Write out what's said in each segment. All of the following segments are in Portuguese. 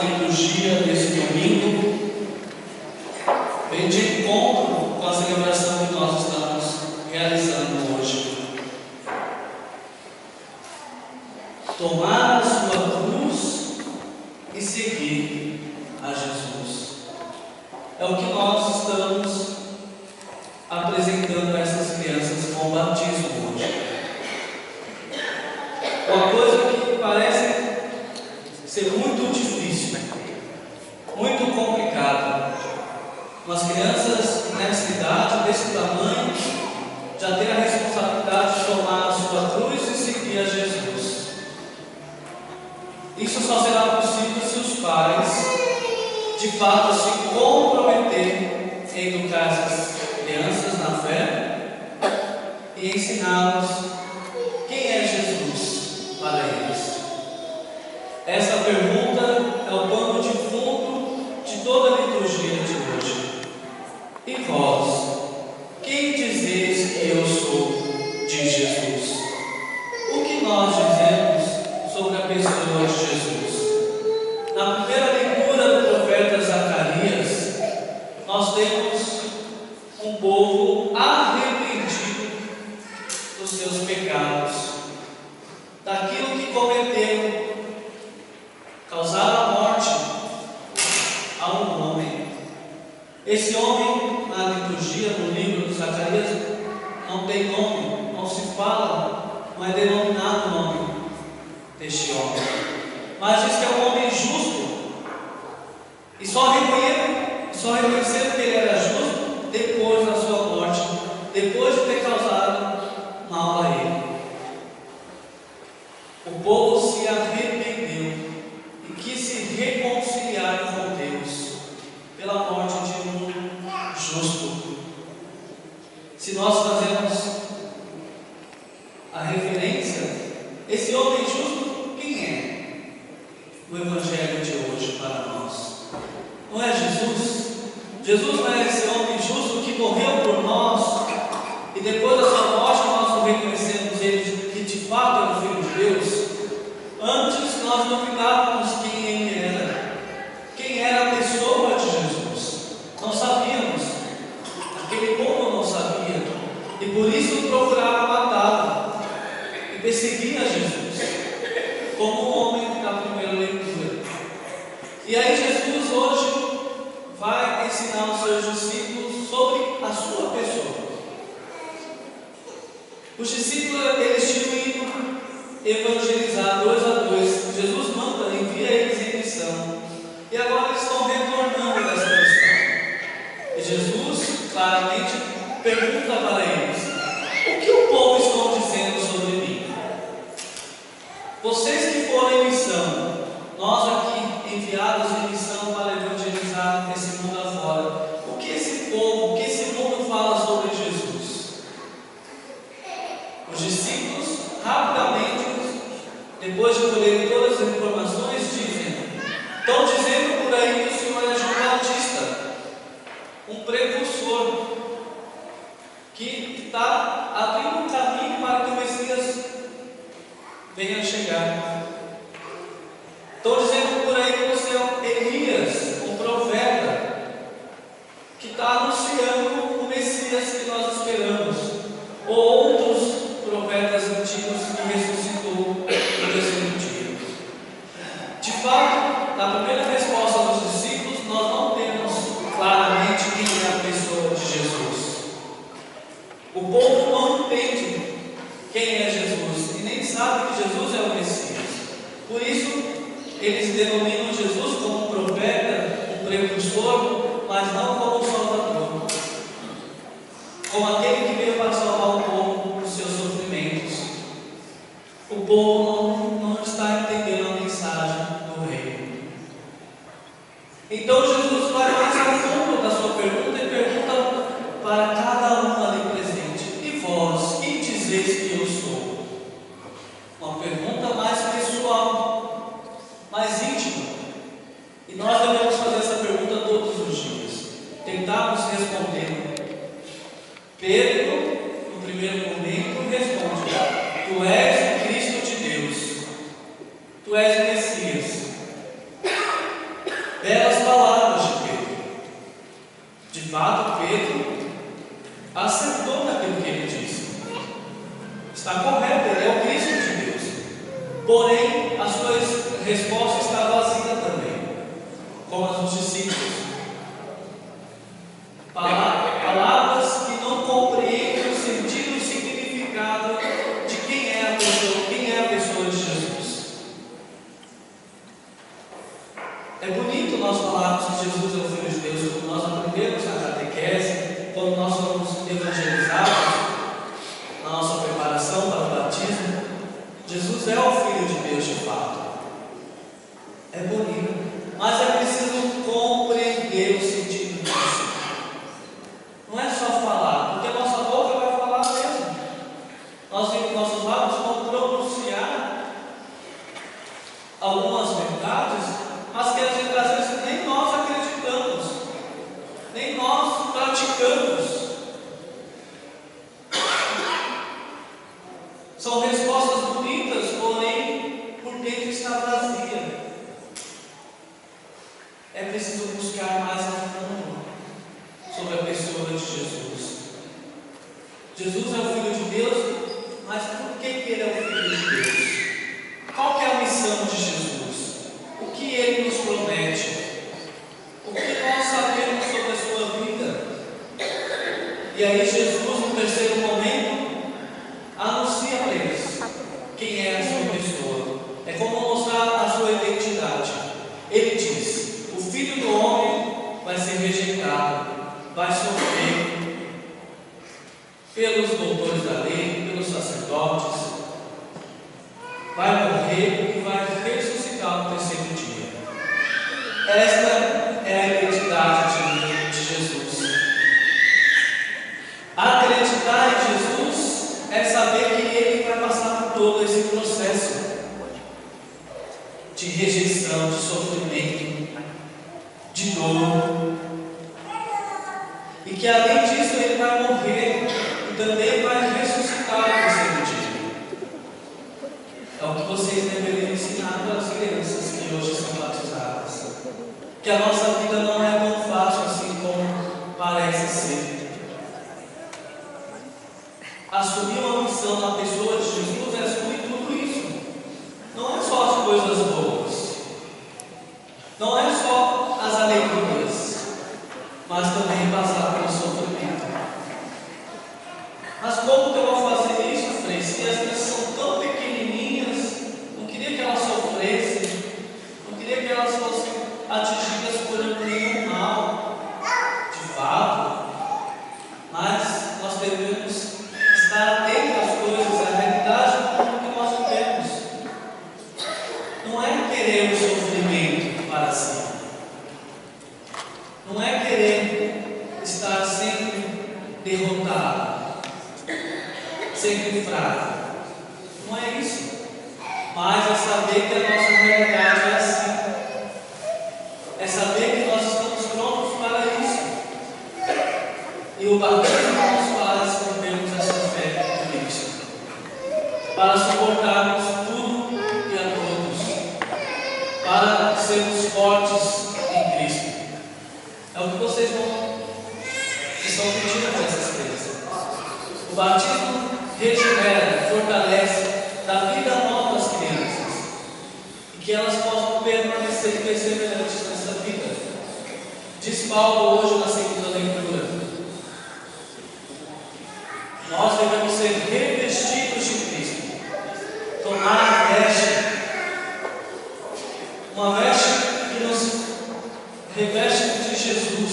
liturgia desse domingo vem de encontro com a celebração que nós estamos realizando hoje. Tomar a sua cruz e seguir a Jesus. É o que nós estamos apresentando a essas crianças com o batismo hoje. Uma coisa que parece ser muito difícil, muito complicado. Umas crianças nessa idade, desse tamanho, já têm a responsabilidade de tomar a sua cruz e seguir a Jesus. Isso só será possível se os pais, de fato, se comprometerem em educar essas crianças na fé e ensiná-los quem é Jesus para eles. Essa pergunta é o pano de fundo de toda a liturgia de hoje. E vós, quem dizeis que eu sou de Jesus? O que nós dizemos sobre a pessoa de Jesus? Na primeira leitura do profeta Zacarias, nós temos um povo arrependido dos seus pecados, daquilo que cometeram, causaram a morte a um homem. Esse homem, na liturgia, no livro de Zacarias, não tem nome, não se fala, não é denominado o nome deste homem, mas diz que é um homem justo, e só reconheceram que ele era justo depois da sua morte, depois de ter causado mal a ele. O povo se arrependeu e quis se reconciliar com Deus pela morte de um justo. Se nós fazemos a referência, esse homem justo, quem é o Evangelho de hoje para nós? Não é Jesus? Jesus não é esse homem justo que morreu por nós e depois da sua morte nós reconhecemos ele que de fato é o Filho de Deus? Antes nós duvidávamos quem era a pessoa de Jesus. Não sabíamos, aquele povo não sabia, e por isso procurava matá-lo e perseguia Jesus, como o homem da primeira leitura. E aí Jesus hoje vai ensinar os seus discípulos sobre a sua pessoa. Os discípulos, eles tinham ido evangelizar 2 a 2. Jesus manda, envia eles em missão. E agora eles estão retornando dessa missão. E Jesus claramente pergunta para eles: o que o povo está dizendo sobre mim? Vocês que foram em missão, nós aqui enviados em missão para evangelizar esse mundo afora, o que esse povo, o que esse mundo fala sobre Jesus? Os discípulos rapidamente, depois de colherem todas as informações, estão dizendo por aí que o Senhor é João Batista, um precursor, que está abrindo um caminho para que o Messias venha a chegar. Estão dizendo por aí que você é um Elias, um profeta, que está anunciando o Messias que nós esperamos, ou outros profetas antigos que ressuscitou no terceiro dia. De fato, na primeira resposta dos discípulos, nós não temos claramente quem é a pessoa de Jesus. O povo não entende quem é Jesus e nem sabe que Jesus é o Messias. Por isso, eles denominam Jesus como um profeta, um precursor, mas não como um salvador, como aquele que veio para salvar o povo dos seus sofrimentos. O povo não está entendendo a mensagem do reino. Então Jesus vai mais a fundo da sua pergunta e pergunta para cada um ali presente: e vós, quem dizeis que eu sou? Uma pergunta mais pessoal, mais íntima. E nós devemos fazer essa pergunta todos os dias, tentarmos responder. Pedro, no primeiro momento, responde: tu és o Cristo de Deus, tu és o Messias. belas palavras de Pedro. De fato, Pedro acertou naquilo que ele disse. Está correto, ele é o Cristo de Deus. Porém, a sua resposta está vazia também, como as dos discípulos. Palavras que não compreendem o sentido e o significado de quem é a pessoa de Jesus. É bonito nós falarmos que Jesus é o Filho de Deus, quando nós aprendemos na catequese, quando nós somos evangelizados, na nossa preparação para o batismo. Jesus é o Filho de Deus de fato. É bonito, mas é preciso compreender o sentido disso. Não é só falar, porque a nossa boca vai falar mesmo. Nossos lábios vão pronunciar algumas verdades, mas que às vezes nem nós acreditamos, nem nós praticamos. São respostas bonitas, porém por dentro está vazia. É preciso buscar mais a fundo sobre a pessoa de Jesus. Jesus é o Filho de Deus, mas por que ele é o Filho de Deus? Qual que é a missão de Jesus? O que ele nos promete? O que nós sabemos sobre a sua vida? E aí Jesus, no terceiro momento, anuncia para eles quem é a sua pessoa. É como mostrar a sua identidade. Ele diz: o Filho do Homem vai ser rejeitado, vai sofrer pelos doutores da lei, pelos sacerdotes, vai morrer e vai ressuscitar no terceiro dia. Esta é a identidade de Jesus. Acreditar em Jesus é saber que Ele vai passar por todo esse processo de rejeição, de sofrimento, de dor, e que além disso Ele vai morrer e também vai ressuscitar no terceiro dia. É o que vocês deveriam ensinar para as crianças que hoje são batizadas, que a nossa vida não é tão fácil assim como parece ser. Assumir uma missão na pessoa de Jesus é assumir tudo isso. Não é só as coisas boas, não é só as alegrias, mas também passar pelo sofrimento. Mas como que eu vou fazer isso, Frei? Se as crianças são tão pequenininhas, não queria que elas sofressem, não queria que elas fossem atingidas por nenhum mal, de fato, mas nós devemos estar atento às coisas, à realidade do mundo que nós vivemos. Não é querer o sofrimento para si, não é querer estar sempre derrotado, sempre fraco. Não é isso. Mas é saber que a nossa realidade é assim. É saber que nós estamos prontos para isso. E o batismo nos faz termos essa fé de Cristo, para suportarmos tudo e a todos, para sermos fortes em Cristo. É o que vocês estão pedindo para essas crianças. O batismo regenera, fortalece, dá vida nova às crianças, e que elas possam permanecer perseverantes nessa vida. Diz Paulo hoje na segunda leitura: nós devemos ser revestidos de Cristo, tomar a veste, uma veste que nos reveste de Jesus,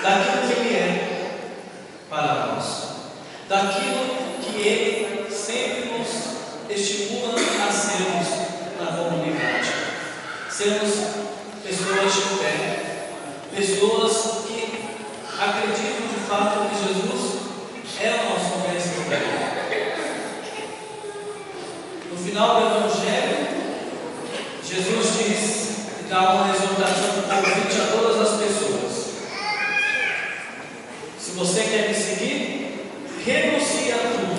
daquilo que Ele é para nós, daquilo que Ele sempre nos estimula a sermos na comunidade, sermos pessoas de fé, pessoas que acreditam de fato que Jesus é o nosso mestre. No final do Evangelho, Jesus diz e dá uma exortação, um convite a todas as pessoas: se você quer me seguir, renuncie a tudo,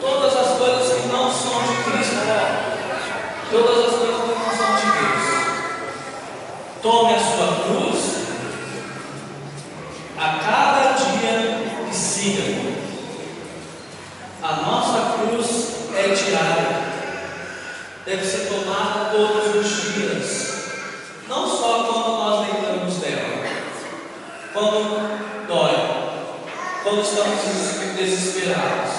todas as coisas que não são de Cristo, todas as coisas que não são de Deus, Tome a sua cruz a cada dia e siga-me. A nossa cruz é diária, deve ser tomada todos os dias, não só quando nós lembramos dela, quando dói, quando estamos desesperados.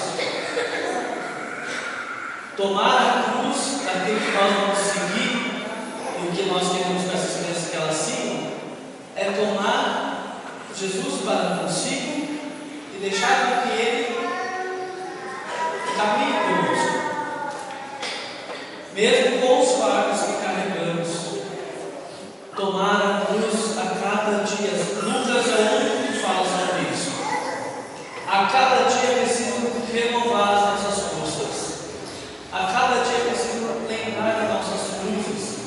Tomar a cruz daquilo que nós vamos seguir e o que nós queremos com essas crianças que elas sigam é tomar Jesus para consigo e deixar que Ele caminhe conosco, mesmo com os fardos que carregamos. Tomar a cruz a cada dia. Lucas é o único que fala sobre isso. A cada dia é preciso renovar as nossas forças. A cada dia é preciso lembrar das nossas cruzes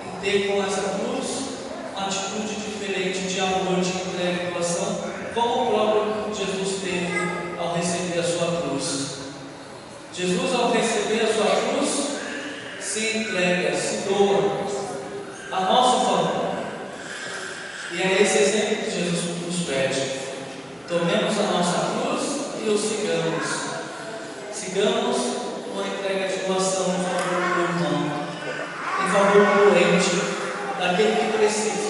e ter com essa cruz uma atitude diferente de amor, de entrega e doação, como o próprio Jesus teve ao receber a sua cruz. Jesus, ao receber a sua cruz, se entrega, se doa a nosso favor. E é esse exemplo que Jesus nos pede. Tomemos a nossa cruz e o sigamos. Sigamos uma entrega de doação em favor do irmão, em favor do doente, daquele que precisa.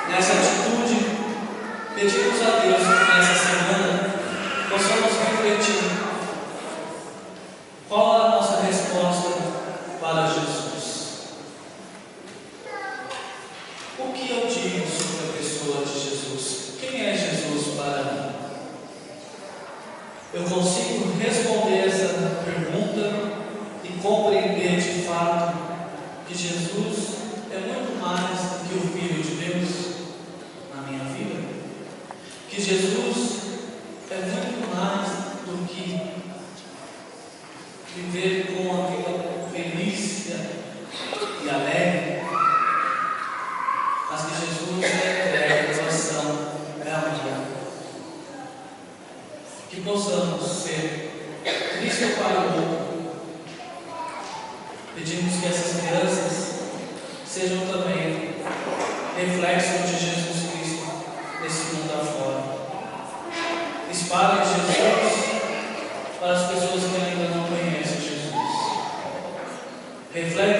Nessa atitude, pedimos a Deus que nessa semana possamos refletir qual é a nossa resposta para Jesus. O que eu digo sobre a pessoa de Jesus? Quem é Jesus para mim? Eu consigo responder essa pergunta e compreender de fato que Jesus é muito mais do que o Filho de Deus na minha vida? Que Jesus é muito mais do que viver com aquela felícia e alegre, mas que Jesus é entrega, doação, é amor. Que possamos ser Cristo para o mundo. Pedimos que essas crianças sejam também reflexos de Jesus Cristo nesse mundo afora. Espalhem Jesus para as pessoas que ainda não conhecem Jesus. Reflete